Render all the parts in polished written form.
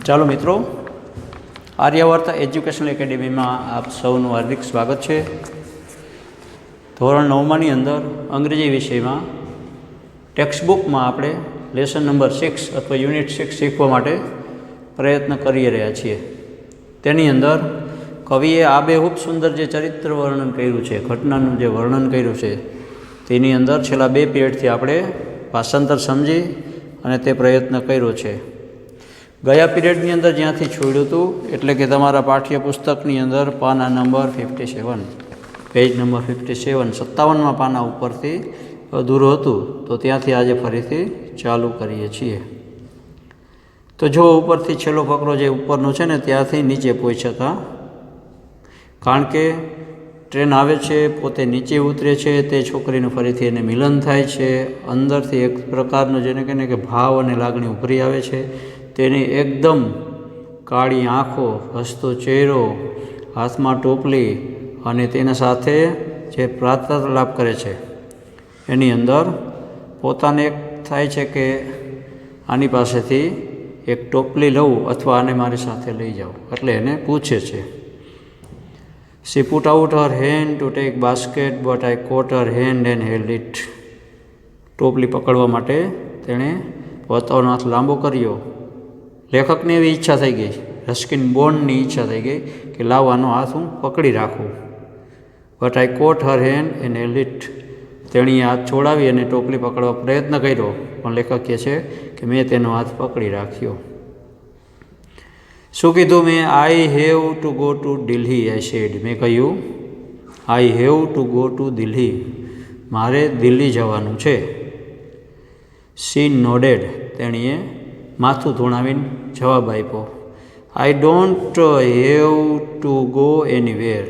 ચાલો મિત્રો, આર્યવર્ત એજ્યુકેશનલ એકેડેમીમાં આપ સૌનું હાર્દિક સ્વાગત છે। ધોરણ 9માની અંદર અંગ્રેજી વિષયમાં ટેક્સ્ટબુકમાં આપણે લેસન નંબર 6 અથવા યુનિટ 6 શીખવા માટે પ્રયત્ન કરી રહ્યા છીએ। તેની અંદર કવિએ આબેહૂબ સુંદર જે ચરિત્ર વર્ણન કર્યું છે, ઘટનાનું જે વર્ણન કર્યું છે, તેની અંદર છેલ્લા 2 પીરિયડથી આપણે ભાષાંતર સમજી અને તે પ્રયત્ન કર્યો છે। ગયા પીરિયડની અંદર જ્યાંથી છોડ્યું હતું, એટલે કે તમારા પાઠ્યપુસ્તકની અંદર પાના નંબર 57, પેજ નંબર 57, 57માં પાના ઉપરથી અધૂરું હતું, તો ત્યાંથી આજે ફરીથી ચાલુ કરીએ છીએ। તો જો ઉપરથી છેલ્લો ફકરો જે ઉપરનો છે ને, ત્યાંથી નીચે પહોંચ્યા, કારણ કે ટ્રેન આવે છે, પોતે નીચે ઉતરે છે, તે છોકરીનું ફરીથી એને મિલન થાય છે, અંદરથી એક પ્રકારનો જેને કહીને કે ભાવ અને લાગણી ઉભરી આવે છે। તેની એકદમ કાળી આંખો, હસતો ચહેરો, હાથમાં ટોપલી અને તેના સાથે જે વાર્તાલાપ કરે છે, એની અંદર પોતાને એક થાય છે કે આની પાસેથી એક ટોપલી લઉં અથવા આને મારી સાથે લઈ જાઉં, એટલે એને પૂછે છે। She put out her hand to take basket, but I caught her hand and held it. ટોપલી પકડવા માટે તેણે પોતાનો હાથ લાંબો કર્યો। લેખકને એવી ઈચ્છા થઈ ગઈ, રસ્કિન બોન્ડની ઈચ્છા થઈ ગઈ કે લાવવાનો હાથ હું પકડી રાખું, but I caught her hand and held it. તેણીએ હાથ છોડાવી અને ટોપલી પકડવા પ્રયત્ન કર્યો, પણ લેખક કહે છે કે મેં તેનો હાથ પકડી રાખ્યો। શું કીધું મેં? I have to go to Delhi, I said. મેં કહ્યું I have to go to Delhi, મારે દિલ્હી જવાનું છે। સી નોડેડ, તેણીએ માથું ધૂણાવીને જવાબ આપ્યો। I don't have to go anywhere,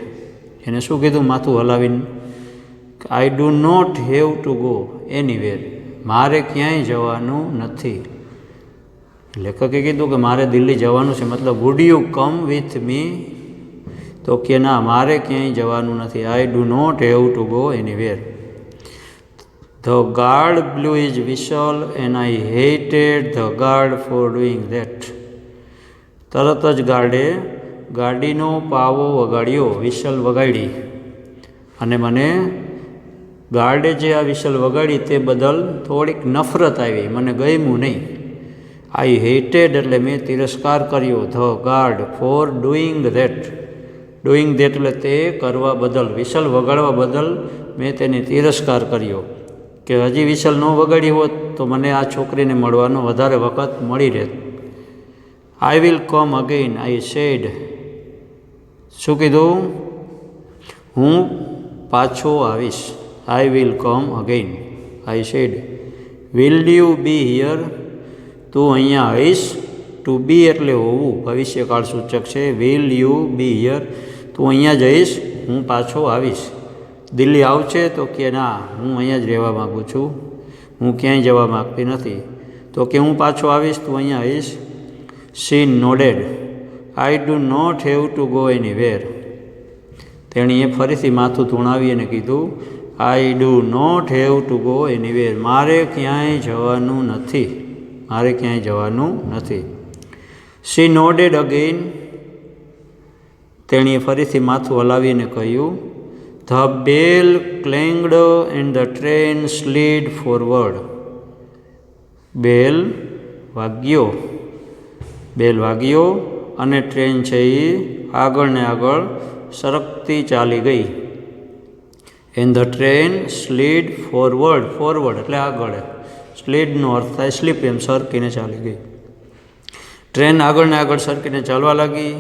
એને શું કીધું માથું હલાવીને? I do not have to go anywhere, મારે ક્યાંય જવાનું નથી। લેખકે કીધું કે મારે દિલ્હી જવાનું છે, મતલબ would you come with me? તો કે ના, મારે ક્યાંય જવાનું નથી। I do not have to go anywhere. The guard blew his whistle and I hated the guard for doing that. તરત જ ગાર્ડે ગાડીનો પાવો વગાડ્યો, વિશલ વગાડી, અને મને ગાર્ડે જે આ વિશલ વગાડી તે બદલ થોડીક નફરત આવી, મને ગમ્યું નહીં। આઈ હેટેડ એટલે મેં તિરસ્કાર કર્યો, the guard for doing that, doing that એટલે તે કરવા બદલ, વિશલ વગાડવા બદલ મેં તેને તિરસ્કાર કર્યો, કે હજી વિશલ ન વગાડી હોત તો મને આ છોકરીને મળવાનો વધારે વખત મળી રહેત। I will come again, I said. શું કીધું? હું પાછો આવીશ, I will come again, I said. Will you be here, તું અહીંયા આવીશ? ટુ બી એટલે હોવું, ભવિષ્યકાળ સૂચક છે। વિલ યુ બી હિયર, તું અહીંયા જઈશ, હું પાછો આવીશ। દિલ્હી આવશે? તો કે ના, હું અહીંયા જ રહેવા માગું છું, હું ક્યાંય જવા માગતી નથી। તો કે હું પાછો આવીશ, તું અહીંયા આવીશ? She nodded, I do not have to go anywhere. તેણીએ ફરીથી માથું ધૂણાવી અને કીધું I do not have to go anywhere, મારે ક્યાંય જવાનું નથી, મારે ક્યાંય જવાનું નથી। સી નોડેડ અગેઇન, તેણીએ ફરીથી માથું હલાવીને કહ્યું The bell clanged and the train slid forward. બેલ વાગ્યો અને ટ્રેન છે એ આગળ ને આગળ સરકતી ચાલી ગઈ। And the train slid forward, forward એટલે આગળ, સ્લીડનો અર્થ થાય સ્લીપ, એમ સરકીને ચાલી ગઈ। ટ્રેન આગળ ને આગળ સરકીને ચાલવા લાગી,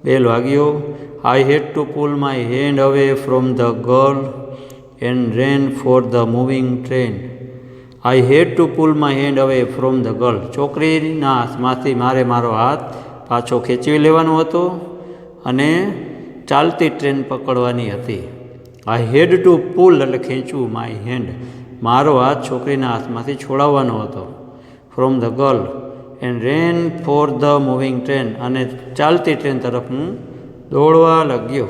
બેલ વાગ્યો। I had to pull my hand away from the girl and ran for the moving train. I had to pull my hand away from the girl. છોકરીના હાથમાંથી મારે મારો હાથ પાછો ખેંચી લેવાનો હતો અને ચાલતી ટ્રેન પકડવાની હતી। I had to pull એટલે ખેંચવું, my hand, મારો હાથ છોકરીના હાથમાંથી છોડાવવાનો હતો, from the girl, and ran for the moving train, અને ચાલતી ટ્રેન તરફ હું દોડવા લાગ્યો।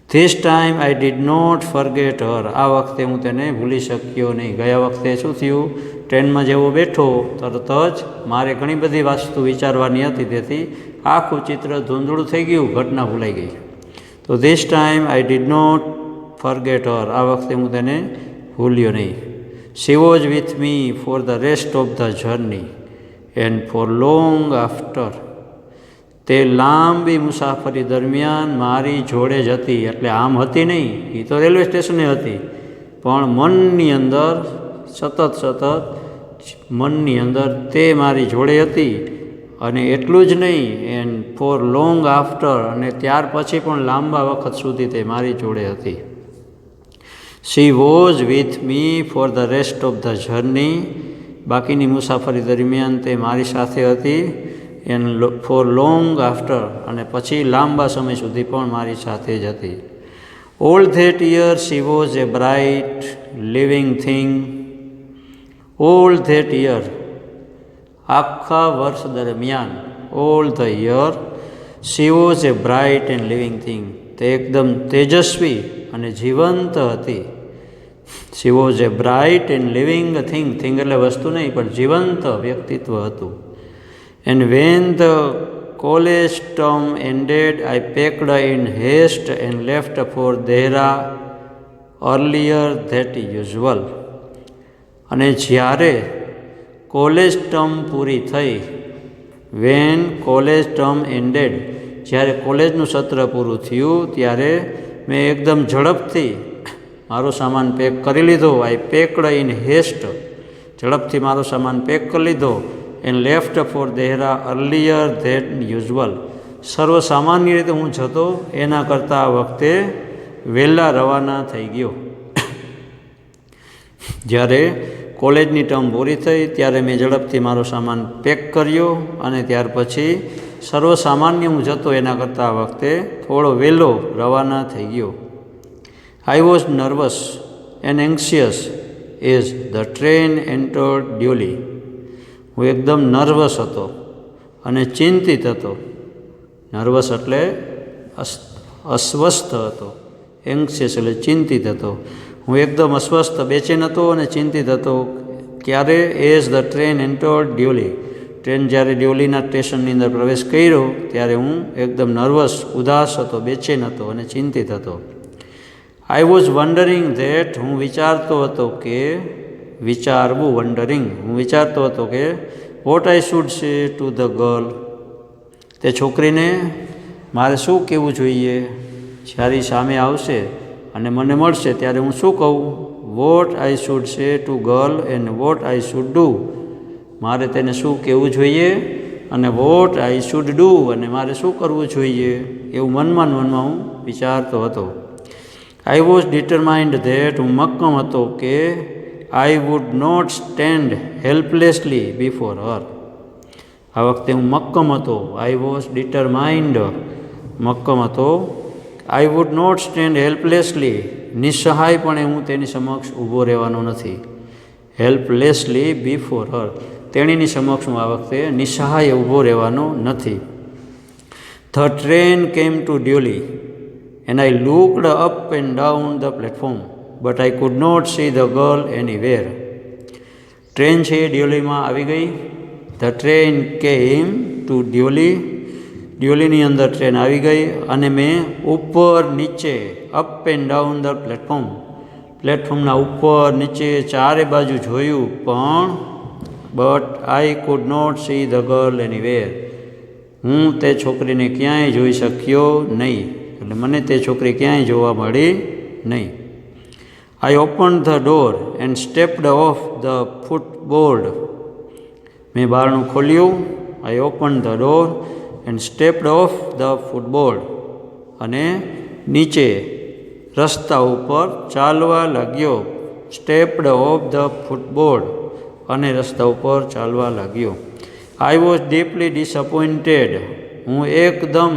This time I did not forget her. આ વખતે હું તેને ભૂલી શક્યો નહીં। ગયા વખતે શું થયું? ટ્રેનમાં જેવો બેઠો તરત જ મારે ઘણી બધી વસ્તુ વિચારવાની હતી, તેથી આખું ચિત્ર ધૂંધળું થઈ ગયું, ઘટના ભૂલાઈ ગઈ. તો this time I did not forget her, આ વખતે હું તેને ભૂલ્યો નહીં. She was with me for the rest of the journey and for long after, તે લાંબી મુસાફરી દરમિયાન મારી જોડે જ હતી. એટલે આમ હતી નહીં, એ તો રેલવે સ્ટેશને હતી, પણ મનની અંદર સતત મનની અંદર તે મારી જોડે હતી. અને એટલું જ નહીં, એન્ડ ફોર લોંગ આફ્ટર, અને ત્યાર પછી પણ લાંબા વખત સુધી તે મારી જોડે હતી. She was with me for the rest of the journey, બાકીની મુસાફરી દરમિયાન તે મારી સાથે હતી. એન્ડ ફોર લોંગ આફ્ટર, અને પછી લાંબા સમય સુધી પણ મારી સાથે જ હતી. All that year she was a bright living thing. All that year, આખા વર્ષ દરમિયાન, all the year, she was a bright and living thing, તે એકદમ તેજસ્વી અને જીવંત હતી. She was a bright and living thing, thing એટલે વસ્તુ નહીં, પણ જીવંત વ્યક્તિત્વ હતું. And when the college term ended I packed in haste and left for Dehra earlier that usual. અને જ્યારે કોલેજ ટર્મ પૂરી થઈ, વેન કોલેજ ટર્મ એન્ડેડ, જ્યારે કોલેજનું સત્ર પૂરું થયું ત્યારે મેં એકદમ ઝડપથી મારો સામાન પેક કરી લીધો. આઈ પેકડ ઇન હેસ્ટ, ઝડપથી મારો સામાન પેક કરી લીધો. And left for Dehra earlier that usual, સર્વસામાન્ય રીતે હું જતો એના કરતાં આ વખતે વહેલા રવાના થઈ ગયો. જ્યારે કોલેજની ટર્મ પૂરી થઈ ત્યારે મેં ઝડપથી મારો સામાન પેક કર્યો, અને ત્યાર પછી સર્વસામાન્ય હું જતો એના કરતાં આ વખતે થોડો વહેલો રવાના થઈ ગયો. I was nervous and anxious as the train entered Deoli. હું એકદમ નર્વસ હતો અને ચિંતિત હતો. નર્વસ એટલે અસ્વસ્થ હતો, એન્ક્સિયસ એટલે ચિંતિત હતો. હું એકદમ અસ્વસ્થ, બેચેન હતો અને ચિંતિત હતો. ક્યારે? As the train entered duly, train જ્યારે ડ્યુલીના સ્ટેશનની અંદર પ્રવેશ કર્યો ત્યારે હું એકદમ નર્વસ, ઉદાસ હતો, બેચેન હતો અને ચિંતિત હતો. આઈ વોઝ વન્ડરિંગ ધેટ, હું વિચારતો હતો કે, વિચારવું વન્ડરિંગ, હું વિચારતો હતો કે vote I should say to the girl, તે છોકરીને મારે શું કહેવું જોઈએ જ્યારે સામે આવશે અને મને મળશે ત્યારે હું શું કહું. What I should say to girl and what I should do, મારે તેને શું કહેવું જોઈએ અને વોટ આઈ શુડ ડૂ, અને મારે શું કરવું જોઈએ, એવું મનમાં હું વિચારતો હતો. આઈ વોઝ ડિટરમાઇન્ડ ધેટ, હું મક્કમ હતો કે I would not stand helplessly before her. આ વખતે હું મક્કમ હતો. આઈ વોઝ ડિટરમાઇન્ડ, મક્કમ હતો. આઈ વુડ નોટ સ્ટેન્ડ હેલ્પલેસલી, નિસહાયપણે હું તેની સમક્ષ ઊભો રહેવાનો નથી. હેલ્પલેસલી બિફોર હર, તેણીની સમક્ષ હું આ વખતે નિસહાય ઊભો રહેવાનો નથી. The train came to Deoli and I looked up and down the platform but I could not see the girl anywhere. Train છે એ ડ્યુલીમાં આવી ગઈ. The train came to Deoli, ડ્યુલીની અંદર ટ્રેન આવી ગઈ અને મેં ઉપર નીચે, up and down the platform, પ્લેટફોર્મના ઉપર નીચે ચારે બાજુ જોયું, પણ but I could not see the girl anywhere, હું તે છોકરીને ક્યાંય જોઈ શક્યો નહીં. એટલે મને તે છોકરી ક્યાંય જોવા મળી નહીં. I opened the door and stepped off the footboard, મેં બારણું ખોલ્યું. I opened the door and stepped off the footboard, અને નીચે રસ્તા ઉપર ચાલવા લાગ્યો. સ્ટેપ્ડ ઓફ ધ ફૂટબોર્ડ, અને રસ્તા ઉપર ચાલવા લાગ્યો. આઈ વોઝ ડીપલી ડિસઅપોઇન્ટેડ, હું એકદમ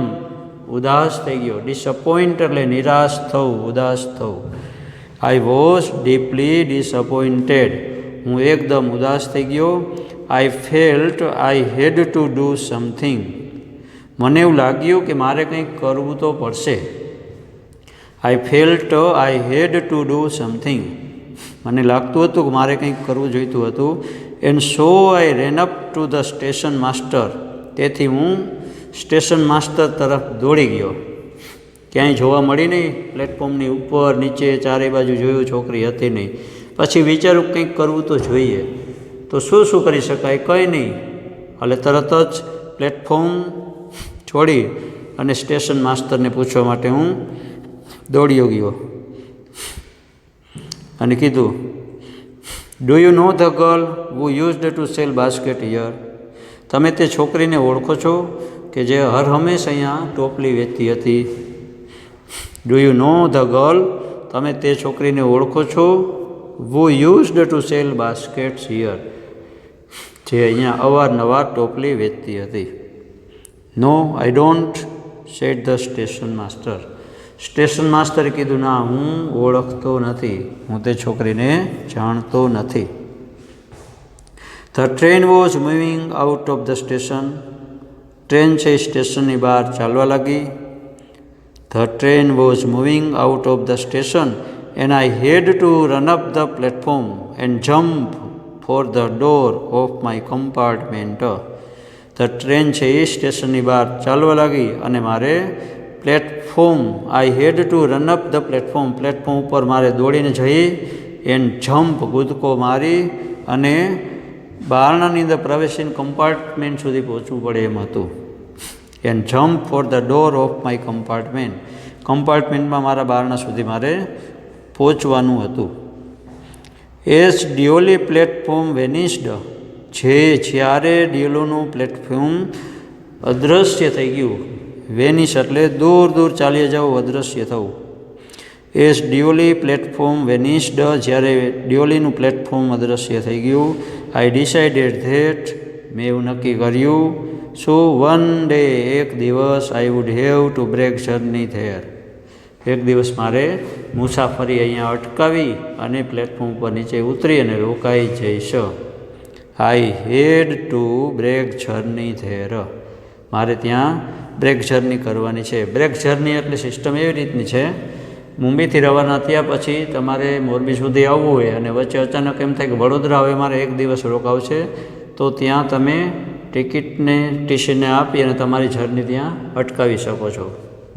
ઉદાસ થઈ ગયો. ડિસઅપોઇન્ટ એટલે નિરાશ થવું, ઉદાસ થવું. આઈ વોઝ ડીપલી ડિસઅપોઇન્ટેડ, હું એકદમ ઉદાસ થઈ ગયો. I felt I had to do something, મને એવું લાગ્યું કે મારે કંઈક કરવું તો પડશે. I felt I had to do something, મને લાગતું હતું કે મારે કંઈક કરવું જોઈતું હતું. And so I ran up to the station master. તેથી હું સ્ટેશન માસ્ટર તરફ દોડી ગયો. ક્યાંય જોવા મળી નહીં. પ્લેટફોર્મની ઉપર નીચે ચારે બાજુ જોયું, છોકરી હતી નહીં. પછી વિચાર્યું કંઈક કરવું તો જોઈએ. તો શું કરી શકાય? કંઈ નહીં. એટલે તરત જ પ્લેટફોર્મ છોડી અને સ્ટેશન માસ્ટરને પૂછવા માટે હું દોડ્યો ગયો અને કીધું, do you know the girl who used to cell basket here? તમે તે છોકરીને ઓળખો છો કે જે હર હંમેશ અહીંયા ટોપલી વેચતી હતી? Do you know the girl? તમે તે છોકરીને ઓળખો છો who used to sell baskets here? જે અહીંયા અવારનવાર ટોપલી વેચતી હતી. No I don't, said the station master. Station માસ્ટરે કીધું, ના, હું ઓળખતો નથી, હું તે છોકરીને જાણતો નથી. The train was moving out of the station. Train છે સ્ટેશનની બહાર ચાલવા લાગી. The train was moving out of the station and I had to run up the platform and jump for the door of my compartment. The train છે એ સ્ટેશનની બહાર ચાલવા લાગી અને મારે I had to run up the platform ઉપર મારે દોડીને જઈ એન્ડ જમ્પ, કૂદકો મારી અને બારણાની અંદર પ્રવેશીને કમ્પાર્ટમેન્ટ સુધી પહોંચવું પડે એમ હતું. And jump for the door of my કમ્પાર્ટમેન્ટમાં મારા બારણા સુધી મારે પહોંચવાનું હતું. As Deoli platform vanished. જ્યારે ડ્યોલીનું પ્લેટફોર્મ અદૃશ્ય થઈ ગયું. વેનિશ એટલે દૂર ચાલ્યા જવું, અદૃશ્ય થવું. As Deoli platform vanished. જ્યારે ડ્યોલીનું પ્લેટફોર્મ અદૃશ્ય થઈ ગયું. I decided that. મેં એવું નક્કી કર્યું. વન ડે, એક દિવસ, I would have to break journey there. એક દિવસ મારે મુસાફરી અહીંયા અટકાવી અને પ્લેટફોર્મ પર નીચે ઉતરી અને રોકાઈ જઈશ. આઈ had two break journey there. મારે ત્યાં બ્રેક જર્ની કરવાની છે. બ્રેક જર્ની એટલે સિસ્ટમ એવી રીતની છે, મુંબઈથી રવાના થયા પછી તમારે મોરબી સુધી આવવું હોય અને વચ્ચે અચાનક એમ થાય કે વડોદરા હવે મારે એક દિવસ રોકાવું છે, તો ત્યાં તમે ટિકિટને ટીસીને આપી અને તમારી જર્ની ત્યાં અટકાવી શકો છો.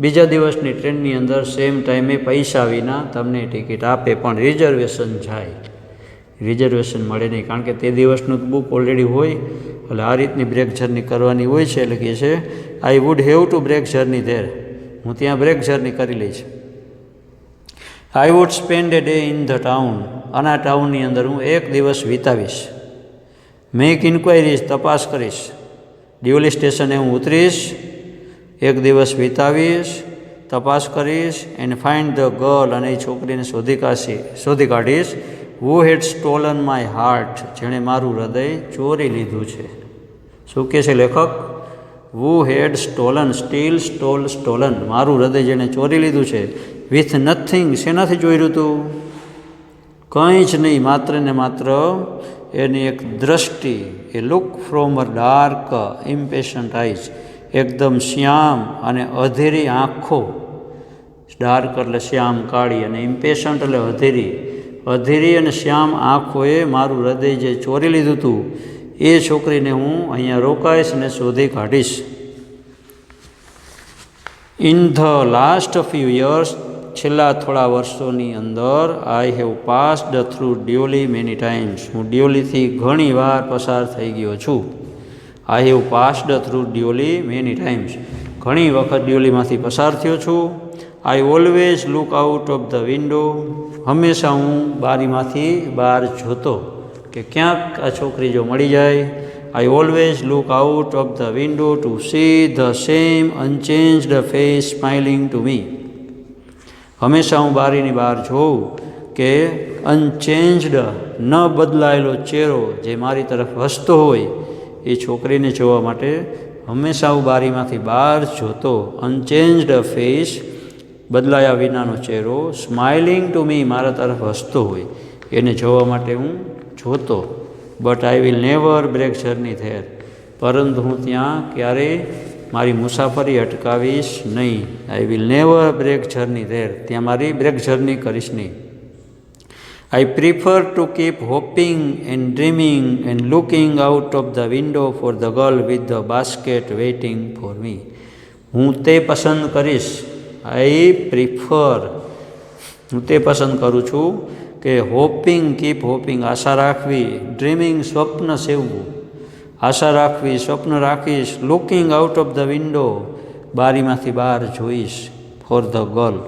બીજા દિવસની ટ્રેનની અંદર સેમ ટાઈમે પૈસા વિના તમને ટિકિટ આપે, પણ રિઝર્વેશન જાય. રિઝર્વેશન મળે નહીં, કારણ કે તે દિવસનું બુક ઓલરેડી હોય. એટલે આ રીતની બ્રેક જર્ની કરવાની હોય છે. એટલે કહે છે I would have to break journey there. હું ત્યાં બ્રેક જર્ની કરી લઈશ. I would spend a day in the town. અને આ ટાઉનની અંદર હું એક દિવસ વિતાવીશ. મેક ઇન્ક્વાયરીઝ, તપાસ કરીશ. ડ્યોલી સ્ટેશને હું ઉતરીશ, એક દિવસ વિતાવીશ, તપાસ કરીશ. And find the girl. અને એ છોકરીને શોધી કાઢીશ. હુ હેડ સ્ટોલન માય હાર્ટ. જેણે મારું હૃદય ચોરી લીધું છે. શું કહે છે લેખક? હુ હેડ સ્ટોલન, સ્ટોલન. મારું હૃદય જેણે ચોરી લીધું છે. With nothing. શેનાથી ચોર્યું હતું? કંઈ જ નહીં, માત્ર ને માત્ર એની એક દ્રષ્ટિ. A look from a dark impatient eyes. એકદમ શ્યામ અને અધેરી આંખો. ડાર્ક એટલે શ્યામ, કાળી, અને ઇમ્પેશન્ટ એટલે અધેરી અને શ્યામ આંખોએ મારું હૃદય જે ચોરી લીધું હતું, એ છોકરીને હું અહીંયા રોકાઈશ અને શોધી કાઢીશ. In the last few years. છેલ્લા થોડા વર્ષોની અંદર I have passed through Deoli many times. હું ડ્યોલીથી ઘણી વાર પસાર થઈ ગયો છું. I have passed through Deoli many times. ઘણી વખત ડ્યોલીમાંથી પસાર થયો છું. I always look out of the window. હંમેશા હું બારીમાંથી બહાર જોતો કે ક્યાંક આ છોકરી જો મળી જાય. I always look out of the window to see the same unchanged face smiling to me. હંમેશા હું બારીની બહાર જોઉં કે અનચેન્જડ, ન બદલાયેલો ચહેરો જે મારી તરફ હસતો હોય, એ છોકરીને જોવા માટે હંમેશા હું બારીમાંથી બહાર જોતો. અનચેન્જડ ફેસ, બદલાયા વિનાનો ચહેરો, સ્માઇલિંગ ટુ મી, મારા તરફ હસતો હોય, એને જોવા માટે હું જોતો. But I will never break journey there. પરંતુ હું ત્યાં ક્યારેય મારી મુસાફરી અટકાવીશ નહીં. I will never break journey there. ત્યાં મારી બ્રેક જર્ની કરીશ નહીં. I prefer to keep hoping and dreaming and looking out of the window for the girl with the basket waiting for me. હું તે પસંદ કરીશ. હું તે પસંદ કરું છું કે હોપિંગ, કીપ હોપિંગ, આશા રાખવી, ડ્રીમિંગ, સ્વપ્ન સેવવું, આશા રાખવી, સ્વપ્ન રાખીશ, looking out of the window, બારીમાંથી બહાર જોઈશ, for the girl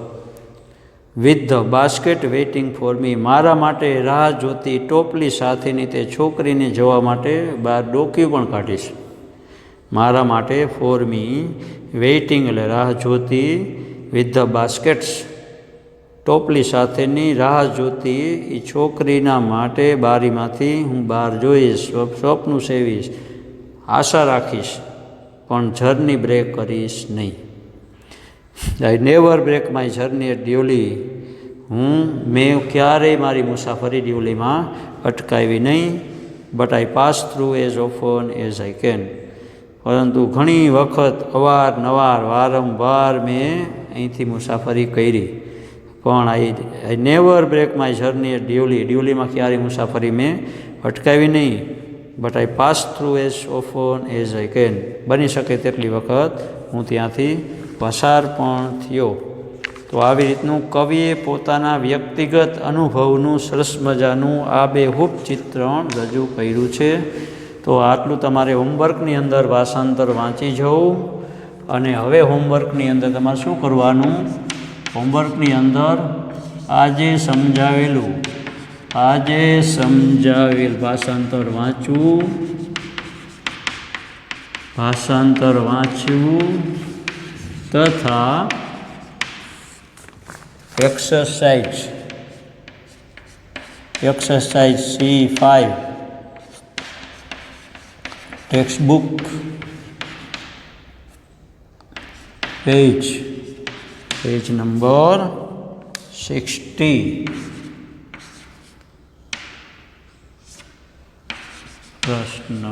with the basket waiting for me, મારા માટે રાહ જોતી ટોપલી સાથેની તે છોકરીને જવા માટે બહાર ડોક્યું પણ કાઢીશ. મારા માટે ફોર મી, વેઇટિંગ એટલે રાહ જોતી, વિથ ધ બાસ્કેટ્સ ટોપલી સાથેની રાહ જોતી એ છોકરીના માટે બારીમાંથી હું બહાર જોઈશ, સ્વપ્નું સેવીશ, આશા રાખીશ, પણ જર્ની બ્રેક કરીશ નહીં. I never break my journey at Deoli, મેં ક્યારેય મારી મુસાફરી ડ્યુલીમાં અટકાવી નહીં. But I pass through as often as I can, પરંતુ ઘણી વખત અવારનવાર વારંવાર મેં અહીંથી મુસાફરી કરી. પણ I never break my journey at ડ્યુલીમાં ક્યારેય મુસાફરી મેં અટકાવી નહીં. But I pass through as often as I can, બની શકે તેટલી વખત હું ત્યાંથી પસાર પણ થયો. તો આવી રીતનું કવિએ પોતાના વ્યક્તિગત અનુભવનું સરસ મજાનું આબેહૂબ ચિત્રણ રજૂ કર્યું છે. તો આટલું તમારે હોમવર્કની અંદર ભાષાંતર વાંચી જવું. અને હવે હોમવર્કની અંદર તમારે શું કરવાનું? હોમવર્કની અંદર આજે સમજાવેલ ભાષાંતર વાંચવું તથા exercise C5 textbook page number 60 પ્રશ્ન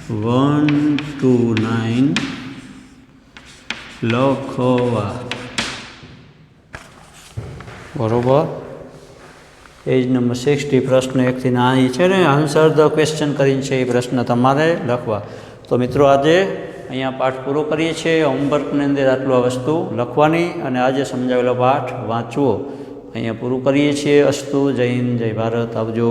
1 to 9 લખવા. બરોબર. પેજ નંબર 60 પ્રશ્ન 1 થી 9 છે ને, આન્સર ધ ક્વેશ્ચન કરીને છે એ પ્રશ્ન તમારે લખવા. તો મિત્રો આજે અહીંયા પાઠ પૂરો કરીએ છીએ. હોમવર્કની અંદર આટલું આ વસ્તુ લખવાની અને આજે સમજાવેલો પાઠ વાંચવો અહીંયા પૂરું કરીએ છીએ. અસ્તુ. જય હિન્દ, જય ભારત. આવજો.